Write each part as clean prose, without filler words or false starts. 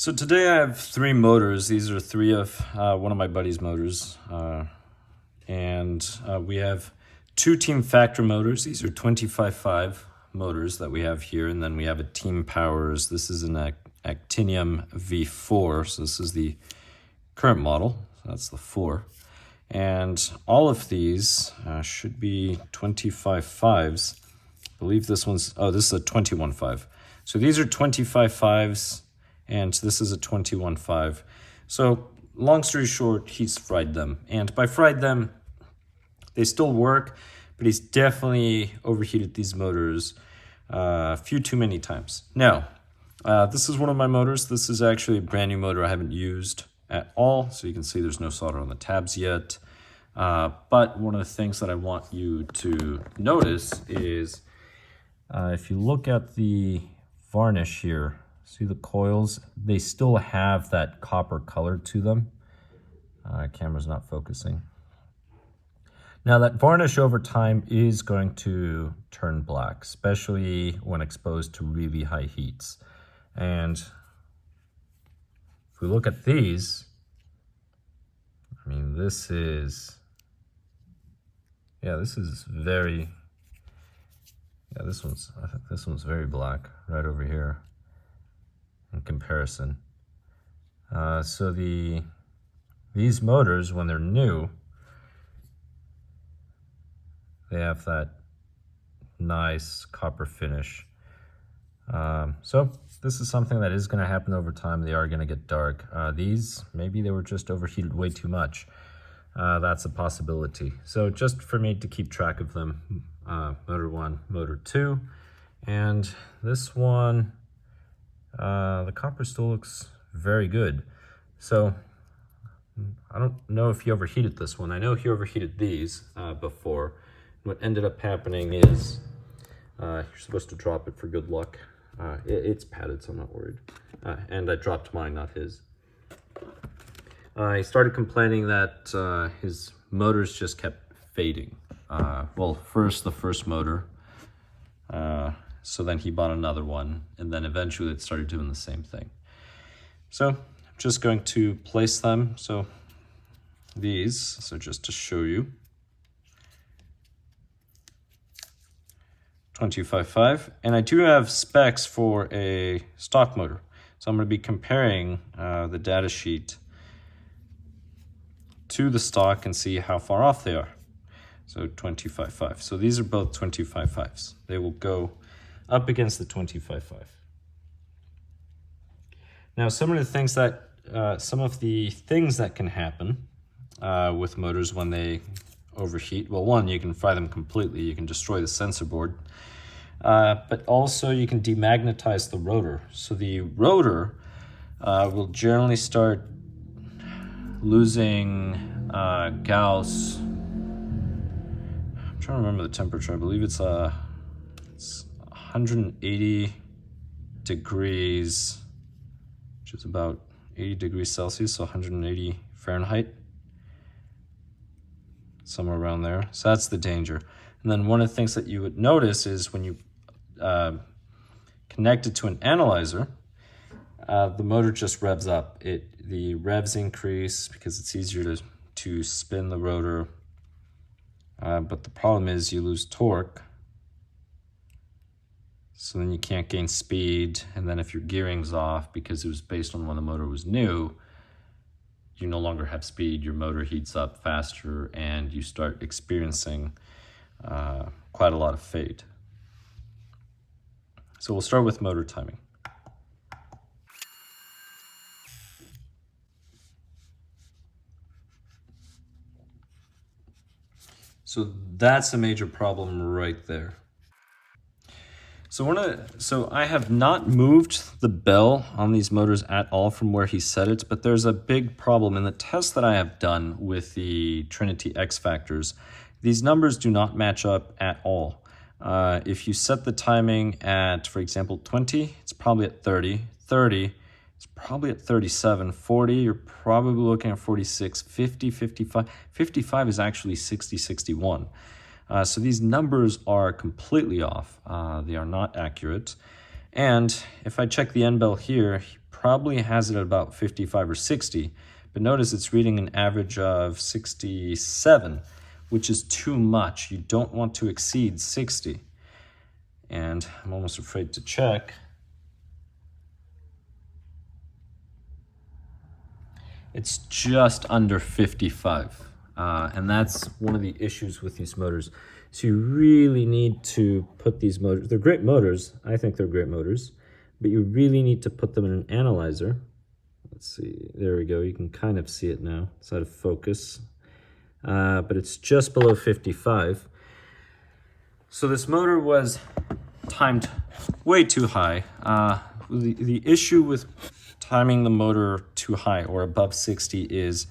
So today I have three motors. These are three of one of my buddy's motors. We have two Team Factor motors. These are 25.5 motors that we have here. And then we have a Team Powers. This is an Actinium V4. So this is the current model. So that's the 4. And all of these should be 25.5s. I believe this one's, this is a 21.5. So these are 25.5s. And this is a 21.5. So long story short, he's fried them. And by fried them, they still work, but he's definitely overheated these motors a few too many times. Now, this is one of my motors. This is actually a brand new motor I haven't used at all. So you can see there's no solder on the tabs yet. But one of the things that I want you to notice is if you look at the varnish here, see the coils? They still have that copper color to them. Camera's not focusing. Now that varnish over time is going to turn black, especially when exposed to really high heats. And if we look at these, I mean, this is very, I think this one's very black right over here. In comparison. So these motors, when they're new, they have that nice copper finish. So this is something that is going to happen over time. They are going to get dark. These, maybe they were just overheated way too much. That's a possibility. So just for me to keep track of them, motor 1, motor 2, and this one, the copper still looks very good. So I don't know if he overheated this one. I know he overheated these before. What ended up happening is you're supposed to drop it for good luck. It's padded, so I'm not worried. And I dropped mine, not his. He started complaining that his motors just kept fading. Well, first the first motor. So then he bought another one, and then eventually it started doing the same thing. So I'm just going to place them. So these, so just to show you, 25.5, and I do have specs for a stock motor. So I'm going to be comparing the data sheet to the stock and see how far off they are. So 25.5. So these are both 25.5s. They will go up against the 25.5. Now, some of the things that can happen with motors when they overheat. Well, one, you can fry them completely. You can destroy the sensor board. But also you can demagnetize the rotor. So the rotor will generally start losing Gauss. I'm trying to remember the temperature. I believe it's 180 degrees, which is about 80 degrees Celsius, so 180 Fahrenheit, somewhere around there. So that's the danger. And then one of the things that you would notice is when you connect it to an analyzer, the motor just revs up. The revs increase because it's easier to spin the rotor. But the problem is you lose torque. So then you can't gain speed, and then if your gearing's off because it was based on when the motor was new, you no longer have speed, your motor heats up faster, and you start experiencing quite a lot of fade. So we'll start with motor timing. So that's a major problem right there. So I have not moved the bell on these motors at all from where he set it, but there's a big problem in the test that I have done with the Trinity X Factors. These numbers do not match up at all. If you set the timing at, for example, 20, it's probably at 30. 30, it's probably at 37. 40, you're probably looking at 46. 50, 55. 55 is actually 60, 61. So these numbers are completely off. They are not accurate. And if I check the endbell here, he probably has it at about 55 or 60, but notice it's reading an average of 67, which is too much. You don't want to exceed 60. And I'm almost afraid to check. It's just under 55. And that's one of the issues with these motors. So you really need to put these motors, they're great motors. I think they're great motors, but you really need to put them in an analyzer. Let's see, there we go. You can kind of see it now. It's out of focus, but it's just below 55. So this motor was timed way too high. The issue with timing the motor too high or above 60 is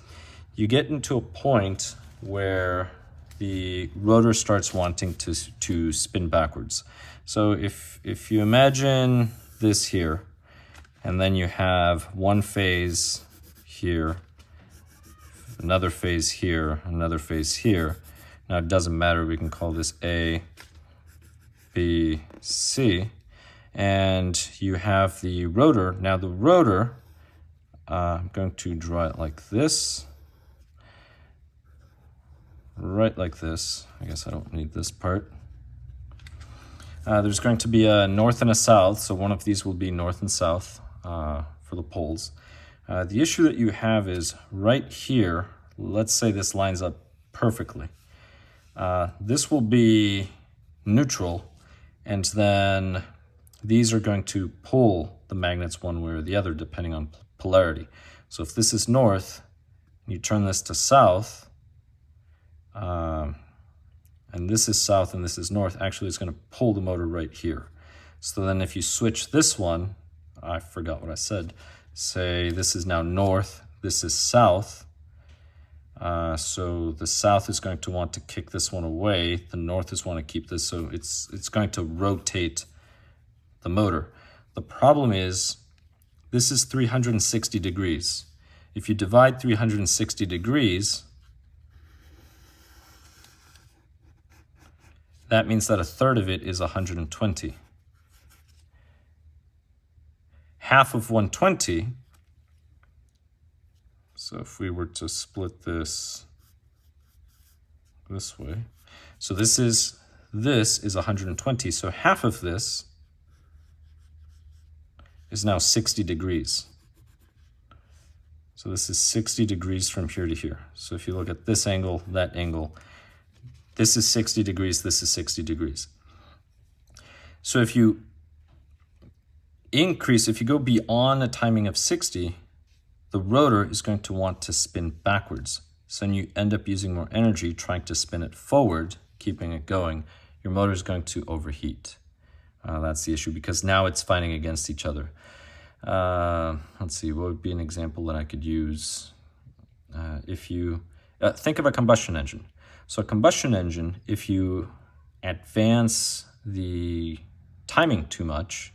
you get into a point where the rotor starts wanting to spin backwards. So if you imagine this here, and then you have one phase here, another phase here, another phase here. Now it doesn't matter, we can call this A, B, C, and you have the rotor. Now the rotor, I'm going to draw it like this, right like this. I guess I don't need this part. There's going to be a north and a south, so one of these will be north and south for the poles. The issue that you have is right here, let's say this lines up perfectly. This will be neutral, and then these are going to pull the magnets one way or the other depending on polarity. So if this is north, you turn this to south, and this is south and this is north, actually it's going to pull the motor right here. So then if you switch this one, I forgot what I said, say this is now north, this is south, so the south is going to want to kick this one away, the north is want to keep this, so it's going to rotate the motor. The problem is this is 360 degrees. If you divide 360 degrees, that means that a third of it is 120. Half of 120, so if we were to split this way, so this is 120, so half of this is now 60 degrees. So this is 60 degrees from here to here. So if you look at this angle, that angle, this is 60 degrees, this is 60 degrees. So if you increase, if you go beyond a timing of 60, the rotor is going to want to spin backwards. So then you end up using more energy trying to spin it forward, keeping it going. Your motor is going to overheat. That's the issue, because now it's fighting against each other. Let's see, what would be an example that I could use? If you think of a combustion engine. So a combustion engine, if you advance the timing too much,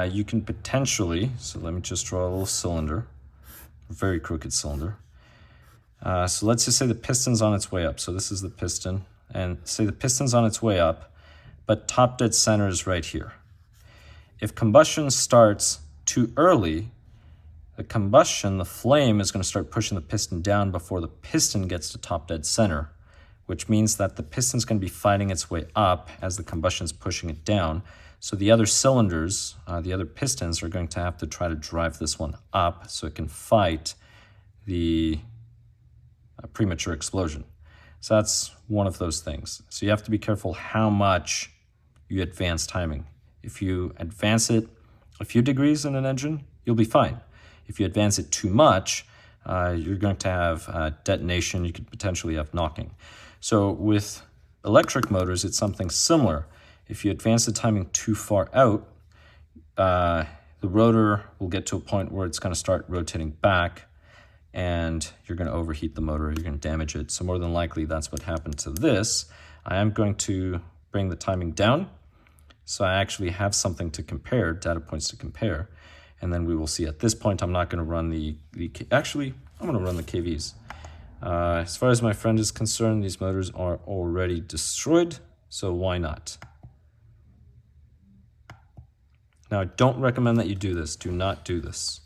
you can potentially, so let me just draw a little cylinder, a very crooked cylinder. So let's just say the piston's on its way up. So this is the piston, and say the piston's on its way up, but top dead center is right here. If combustion starts too early, the flame is going to start pushing the piston down before the piston gets to top dead center, which means that the piston's going to be fighting its way up as the combustion's pushing it down. So the other cylinders, the other pistons are going to have to try to drive this one up so it can fight the premature explosion. So that's one of those things. So you have to be careful how much you advance timing. If you advance it a few degrees in an engine, you'll be fine. If you advance it too much, you're going to have detonation, you could potentially have knocking. So with electric motors, it's something similar. If you advance the timing too far out, the rotor will get to a point where it's going to start rotating back, and you're going to overheat the motor, you're going to damage it. So more than likely, that's what happened to this. I am going to bring the timing down, so I actually have something to compare, data points to compare, and then we will see. At this point, I'm not going to run actually, I'm going to run the KVs. As far as my friend is concerned, these motors are already destroyed, so why not? Now, I don't recommend that you do this. Do not do this.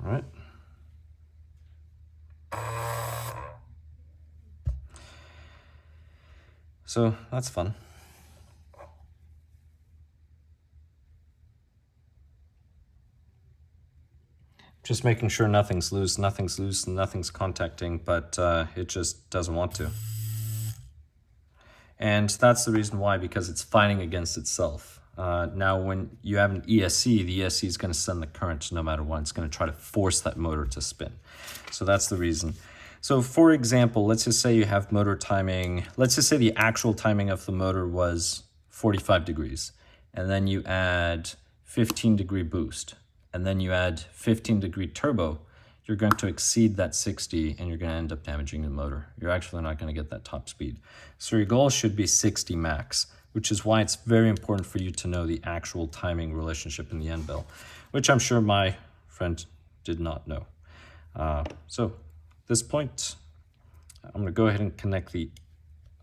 All right. So that's fun. Just making sure nothing's loose, and nothing's contacting, but it just doesn't want to. And that's the reason why, because it's fighting against itself. Now, when you have an ESC, the ESC is going to send the current no matter what. It's going to try to force that motor to spin. So that's the reason. So for example, let's just say you have motor timing. Let's just say the actual timing of the motor was 45 degrees. And then you add 15-degree boost. And then you add 15-degree turbo. You're going to exceed that 60 and you're going to end up damaging the motor. You're actually not going to get that top speed. So your goal should be 60 max, which is why it's very important for you to know the actual timing relationship in the end bell, which I'm sure my friend did not know. So at this point, I'm going to go ahead and connect the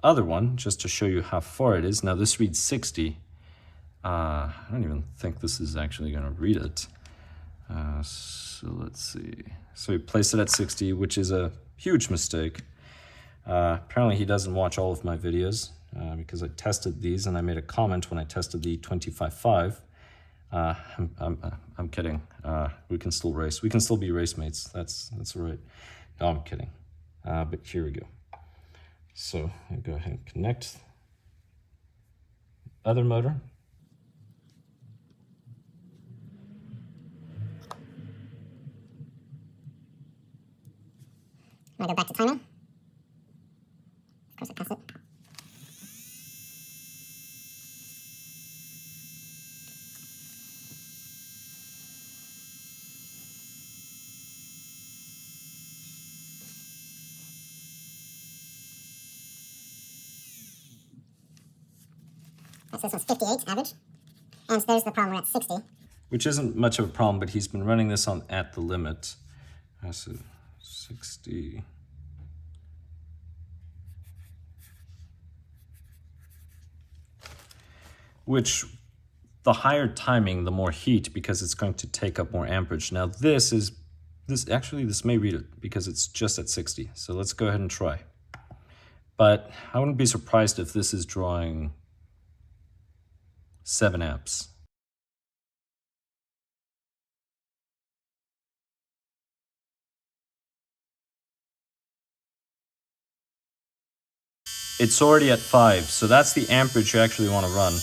other one just to show you how far it is. Now this reads 60. I don't even think this is actually going to read it. So let's see. So we placed it at 60, which is a huge mistake. Apparently he doesn't watch all of my videos because I tested these and I made a comment when I tested the 25.5. I'm kidding. We can still race. We can still be race mates. That's all right. No, I'm kidding. But here we go. So I'll go ahead and connect the other motor. I'm going to go back to timing. Of course I passed it. So this one's 58 average. And there's the problem, we're at 60. Which isn't much of a problem, but he's been running this on at the limit. So 60. Which, the higher timing, the more heat, because it's going to take up more amperage. Now this may read it because it's just at 60. So let's go ahead and try. But I wouldn't be surprised if this is drawing 7 amps. It's already at 5, so that's the amperage you actually want to run.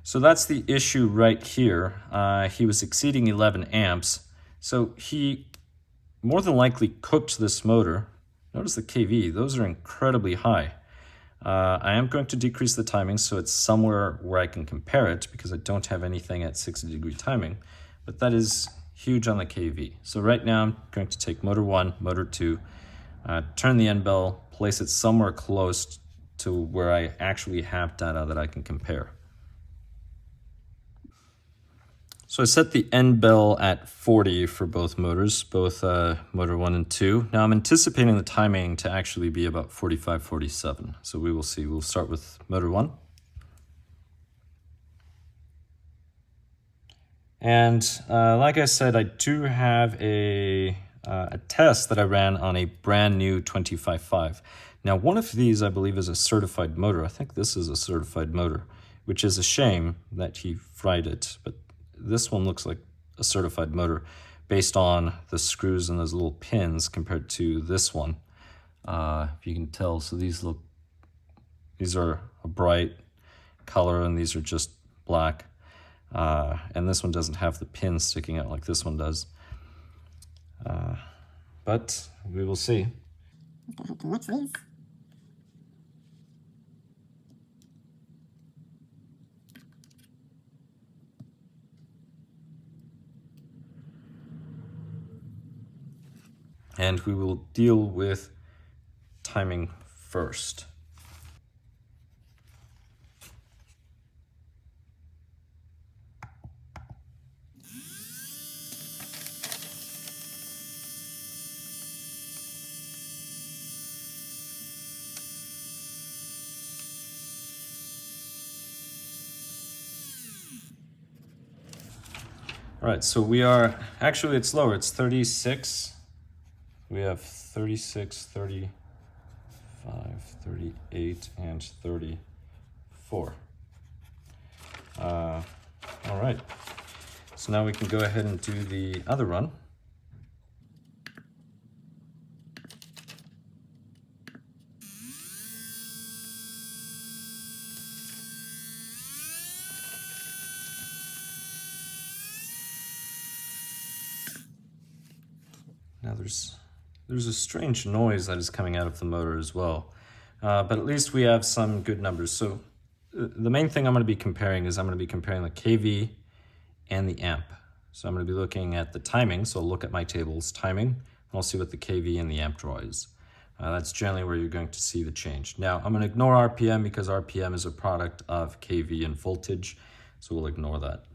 So that's the issue right here. He was exceeding 11 amps, so he more than likely cooked this motor. Notice the kV, those are incredibly high. I am going to decrease the timing so it's somewhere where I can compare it because I don't have anything at 60-degree timing, but that is huge on the kV. So right now I'm going to take motor 1, motor 2, turn the end bell, place it somewhere close to where I actually have data that I can compare. So I set the end bell at 40 for both motors, both motor 1 and 2. Now I'm anticipating the timing to actually be about 45, 47. So we will see. We'll start with motor 1. And like I said, I do have a test that I ran on a brand new 25.5. Now one of these I believe is a certified motor. I think this is a certified motor, which is a shame that he fried it, but this one looks like a certified motor based on the screws and those little pins compared to this one. If you can tell, so these are a bright color and these are just black. And this one doesn't have the pins sticking out like this one does. but we will see. Let's go ahead and connect these. And we will deal with timing first. All right, so we are, actually it's lower, it's 36. We have 36, 35, 38, and 34. All right, so now we can go ahead and do the other run. Now there's a strange noise that is coming out of the motor as well, but at least we have some good numbers. So the main thing I'm going to be comparing is I'm going to be comparing the kV and the amp. So I'm going to be looking at the timing, so I'll look at my table's timing, and I'll see what the kV and the amp draw is. That's generally where you're going to see the change. Now I'm going to ignore RPM because RPM is a product of kV and voltage, so we'll ignore that.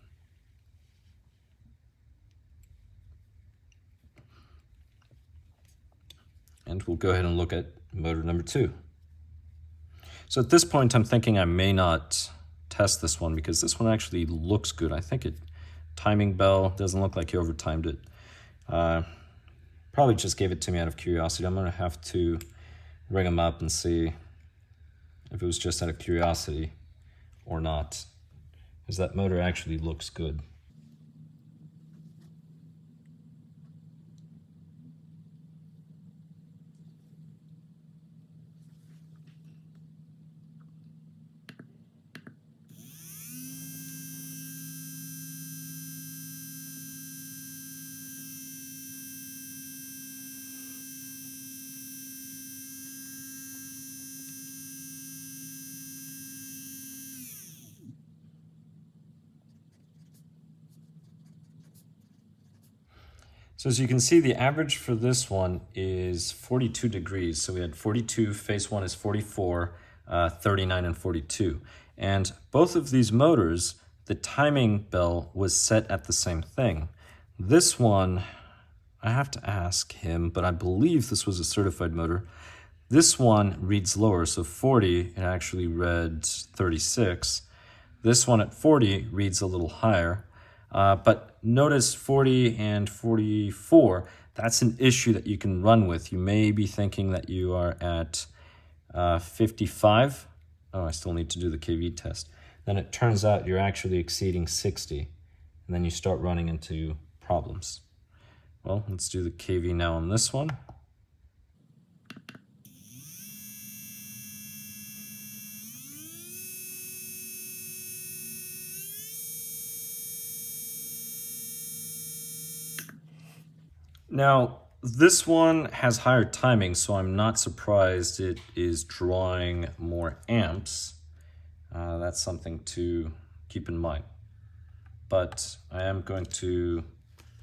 And we'll go ahead and look at motor number 2. So at this point, I'm thinking I may not test this one because this one actually looks good. I think timing bell doesn't look like he overtimed it. Probably just gave it to me out of curiosity. I'm gonna have to ring him up and see if it was just out of curiosity or not, because that motor actually looks good. So as you can see, the average for this one is 42 degrees. So we had 42, phase 1 is 44, 39, and 42. And both of these motors, the timing bell was set at the same thing. This one, I have to ask him, but I believe this was a certified motor. This one reads lower, so 40, it actually read 36. This one at 40 reads a little higher. But notice 40 and 44, that's an issue that you can run with. You may be thinking that you are at 55. Oh, I still need to do the kV test. Then it turns out you're actually exceeding 60, and then you start running into problems. Well, let's do the kV now on this one. Now, this one has higher timing, so I'm not surprised it is drawing more amps. That's something to keep in mind. But I am going to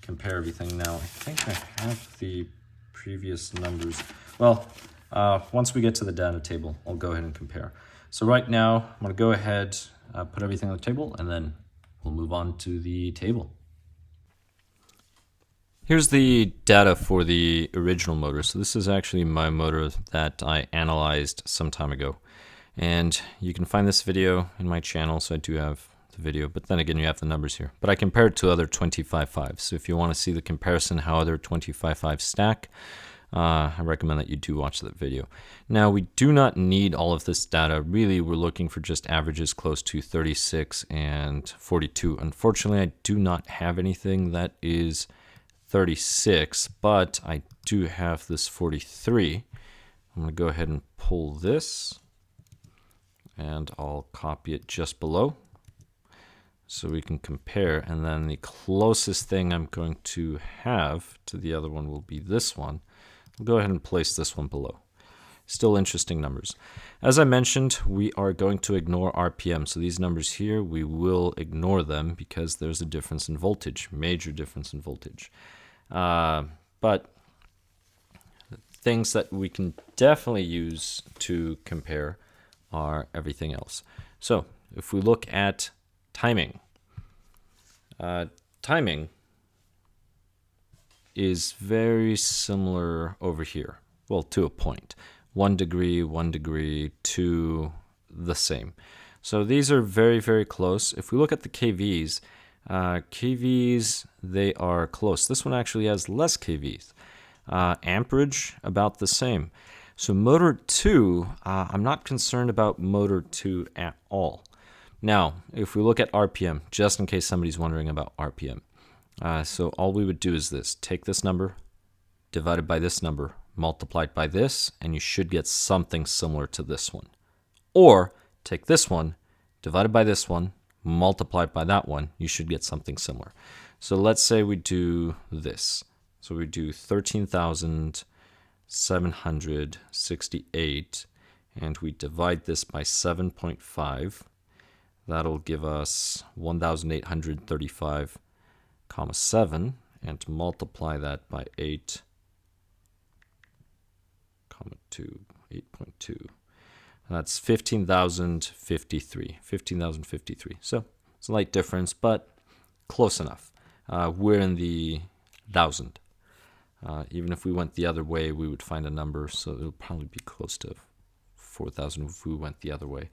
compare everything now. I think I have the previous numbers. Well, once we get to the data table, I'll go ahead and compare. So right now, I'm going to go ahead, put everything on the table, and then we'll move on to the table. Here's the data for the original motor. So this is actually my motor that I analyzed some time ago. And you can find this video in my channel, so I do have the video, but then again you have the numbers here. But I compared it to other 25.5s. So if you want to see the comparison how other 25.5s stack, I recommend that you do watch that video. Now we do not need all of this data. Really, we're looking for just averages close to 36 and 42. Unfortunately, I do not have anything that is 36, but I do have this 43. I'm going to go ahead and pull this, and I'll copy it just below. so we can compare. And then the closest thing I'm going to have to the other one will be this one. I'll go ahead and place this one below. Still interesting numbers. As I mentioned, we are going to ignore RPM. So these numbers here, we will ignore them because there's a difference in voltage, major difference in voltage. But things that we can definitely use to compare are everything else. So if we look at timing, timing is very similar over here. Well, to a point. 1 degree, 1 degree, 2, the same. So these are very, very close. If we look at the KVs, KVs, they are close. This one actually has less KVs. Amperage, about the same. So motor 2, I'm not concerned about motor 2 at all. Now, if we look at RPM, just in case somebody's wondering about RPM. So all we would do is this. Take this number, divided by this number, multiplied by this, and you should get something similar to this one. Or take this one, divided by this one, multiplied by that one, you should get something similar. So let's say we do this. So we do 13,768, and we divide this by 7.5. That'll give us 1,835,7, and to multiply that by 8, 8.2. That's 15,053. 15,053. So it's a light difference, but close enough. We're in the 1,000. Even if we went the other way, we would find a number, so it'll probably be close to 4,000 if we went the other way.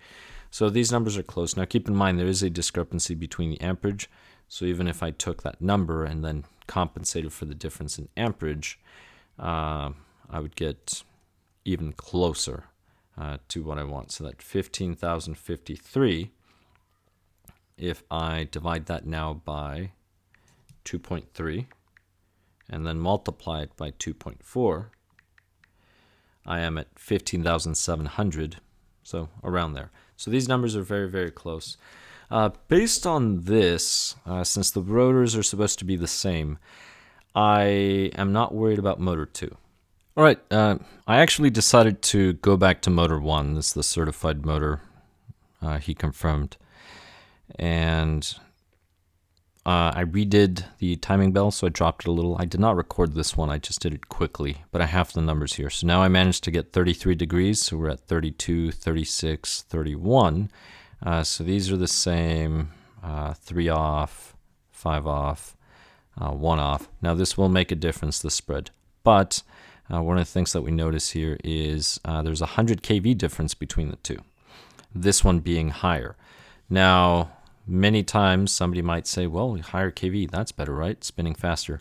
So these numbers are close. Now keep in mind there is a discrepancy between the amperage. So even if I took that number and then compensated for the difference in amperage, I would get even closer to what I want. So that 15,053, if I divide that now by 2.3 and then multiply it by 2.4, I am at 15,700, so around there. So these numbers are very, very close. Based on this, since the rotors are supposed to be the same, I am not worried about motor 2. All right, I actually decided to go back to motor 1. This is the certified motor he confirmed. And I redid the timing bell, so I dropped it a little. I did not record this one, I just did it quickly, but I have the numbers here. So now I managed to get 33 degrees, so we're at 32, 36, 31. So these are the same, 3 off, 5 off, 1 off. Now this will make a difference, the spread, but one of the things that we notice here is there's a 100 kV difference between the two, this one being higher. Now, many times somebody might say, well, higher kV, that's better, right? Spinning faster.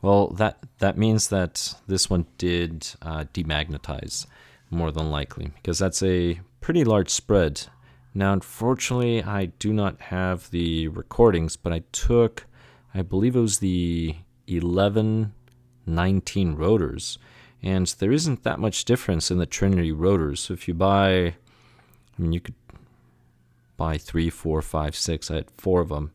Well, that means that this one did demagnetize, more than likely, because that's a pretty large spread. Now, unfortunately, I do not have the recordings, but I took, I believe it was the 1119 rotors, and there isn't that much difference in the Trinity rotors. So if you buy, you could buy 3, 4, 5, 6. I had 4 of them,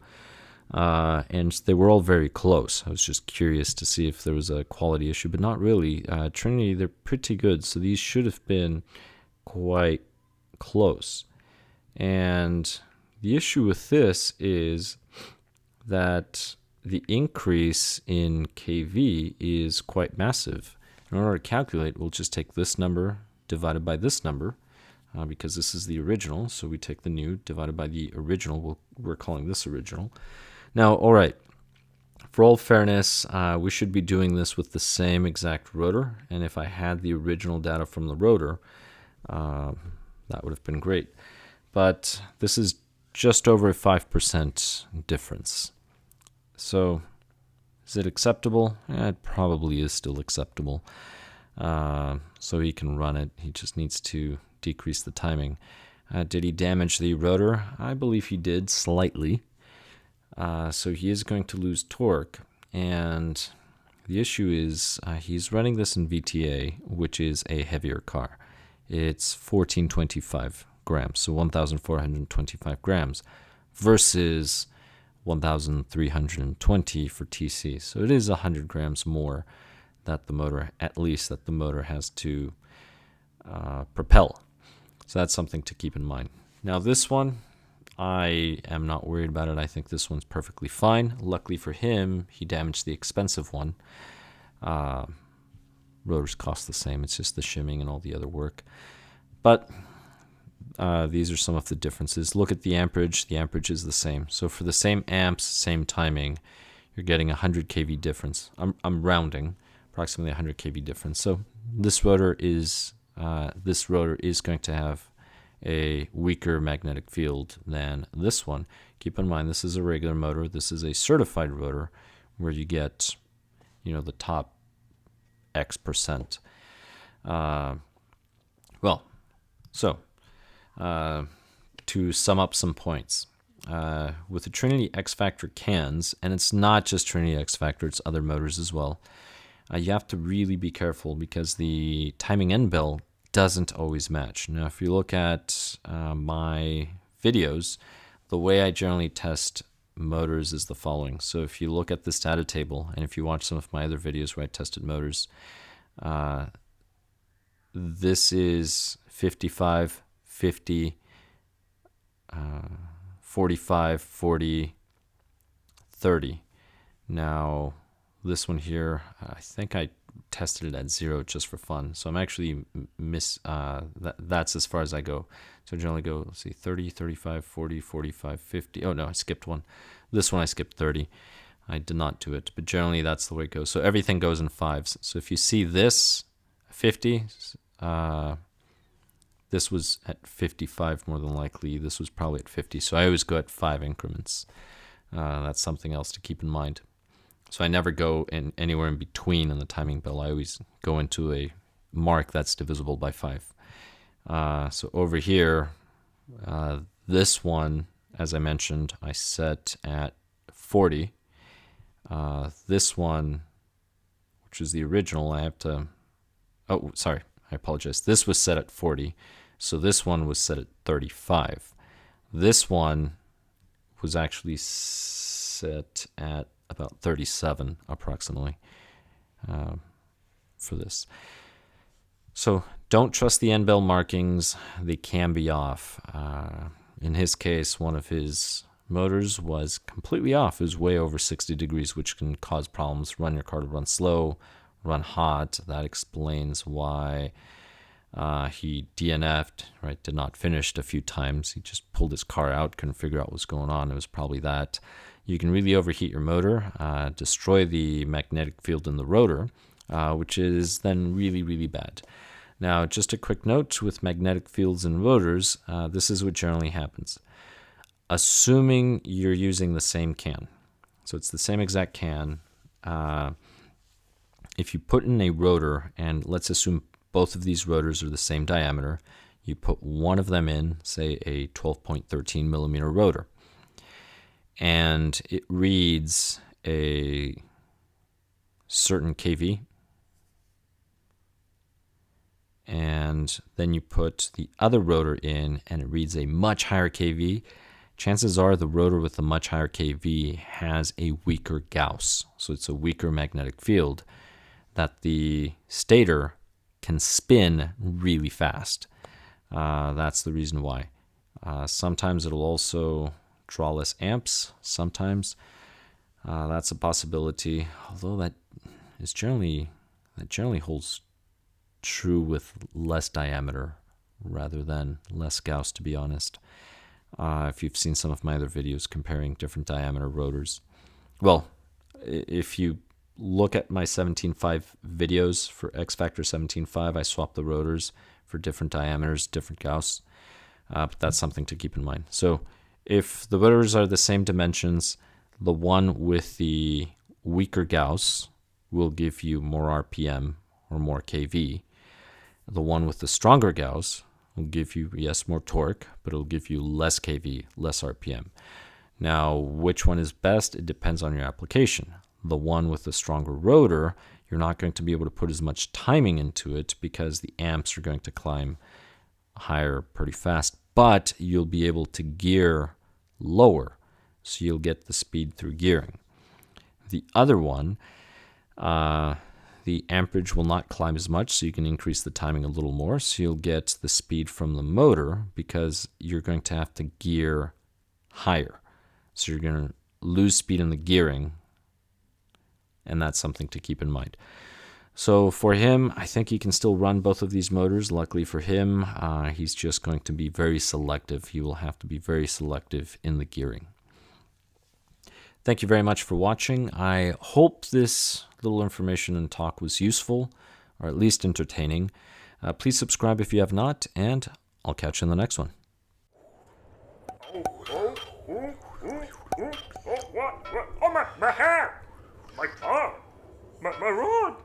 and they were all very close. I was just curious to see if there was a quality issue, but not really. Trinity, they're pretty good, so these should have been quite close. And the issue with this is that the increase in kV is quite massive. In order to calculate, we'll just take this number divided by this number, because this is the original, so we take the new divided by the original. We're calling this original. Now, all right, for all fairness, we should be doing this with the same exact rotor, and if I had the original data from the rotor, that would have been great. But this is just over a 5% difference. So is it acceptable? It probably is still acceptable. So he can run it. He just needs to decrease the timing. Did he damage the rotor? I believe he did slightly. So he is going to lose torque. And the issue is he's running this in VTA, which is a heavier car. It's 1425 grams, so 1,425 grams, versus 1,320 for TC. So it is 100 grams more that the motor, at least that the motor has to propel. So that's something to keep in mind. Now this one, I am not worried about it. I think this one's perfectly fine. Luckily for him, he damaged the expensive one. Rotors cost the same. It's just the shimming and all the other work. But these are some of the differences. Look at the amperage. The amperage is the same. So for the same amps, same timing, you're getting 100 kV difference. I'm rounding, approximately 100 kV difference. So this rotor is going to have a weaker magnetic field than this one. Keep in mind, this is a regular motor. This is a certified rotor where you get, the top X percent. To sum up some points, with the Trinity X Factor cans, and it's not just Trinity X Factor, it's other motors as well, you have to really be careful because the timing end bell doesn't always match. Now, if you look at my videos, the way I generally test motors is the following. So if you look at this data table, and if you watch some of my other videos where I tested motors, this is 55, 50, 45, 40, 30. Now, this one here, I think I tested it at 0 just for fun. So I'm actually that's as far as I go. So I generally go, let's see, 30, 35, 40, 45, 50. Oh no, I skipped one. This one I skipped 30. I did not do it, but generally that's the way it goes. So everything goes in fives. So if you see this 50, this was at 55 more than likely. This was probably at 50. So I always go at 5 increments. That's something else to keep in mind. So I never go anywhere in between in the timing bell. I always go into a mark that's divisible by 5. So over here, this one, as I mentioned, I set at 40. This one, which is the original, I have to... Oh, sorry, I apologize. This was set at 40. So this one was set at 35. This one was actually set at about 37 approximately for this. So don't trust the end bell markings. They can be off. In his case, one of his motors was completely off. It was way over 60 degrees, which can cause problems. Run your car to run slow, run hot. That explains why he DNF'd, right? Did not finish a few times. He just pulled his car out, couldn't figure out what was going on. It was probably that. You can really overheat your motor, destroy the magnetic field in the rotor, which is then really, really bad. Now, just a quick note with magnetic fields in rotors, this is what generally happens. Assuming you're using the same can, so it's the same exact can, if you put in a rotor, and let's assume both of these rotors are the same diameter, you put one of them in, say a 12.13 millimeter rotor, and it reads a certain kV, and then you put the other rotor in and it reads a much higher kV, chances are the rotor with the much higher kV has a weaker Gauss, so it's a weaker magnetic field that the stator can spin really fast. That's the reason why. Sometimes it'll also draw less amps. Sometimes that's a possibility, although that generally holds true with less diameter rather than less Gauss, to be honest. If you've seen some of my other videos comparing different diameter rotors, well, if you look at my 17.5 videos for X Factor 17.5, I swapped the rotors for different diameters, different Gauss, but that's something to keep in mind. So if the rotors are the same dimensions, the one with the weaker Gauss will give you more RPM or more kV. The one with the stronger Gauss will give you, yes, more torque, but it'll give you less kV, less RPM. Now, which one is best? It depends on your application. The one with the stronger rotor, you're not going to be able to put as much timing into it because the amps are going to climb higher pretty fast, but you'll be able to gear lower. so you'll get the speed through gearing. The other one, the amperage will not climb as much, so you can increase the timing a little more, so you'll get the speed from the motor because you're going to have to gear higher. So you're going to lose speed in the gearing, and that's something to keep in mind. So for him, I think he can still run both of these motors. Luckily for him, he's just going to be very selective. He will have to be very selective in the gearing. Thank you very much for watching. I hope this little information and talk was useful, or at least entertaining. Please subscribe if you have not, and I'll catch you in the next one. Oh, what? Oh, my hair! My rod! My rod!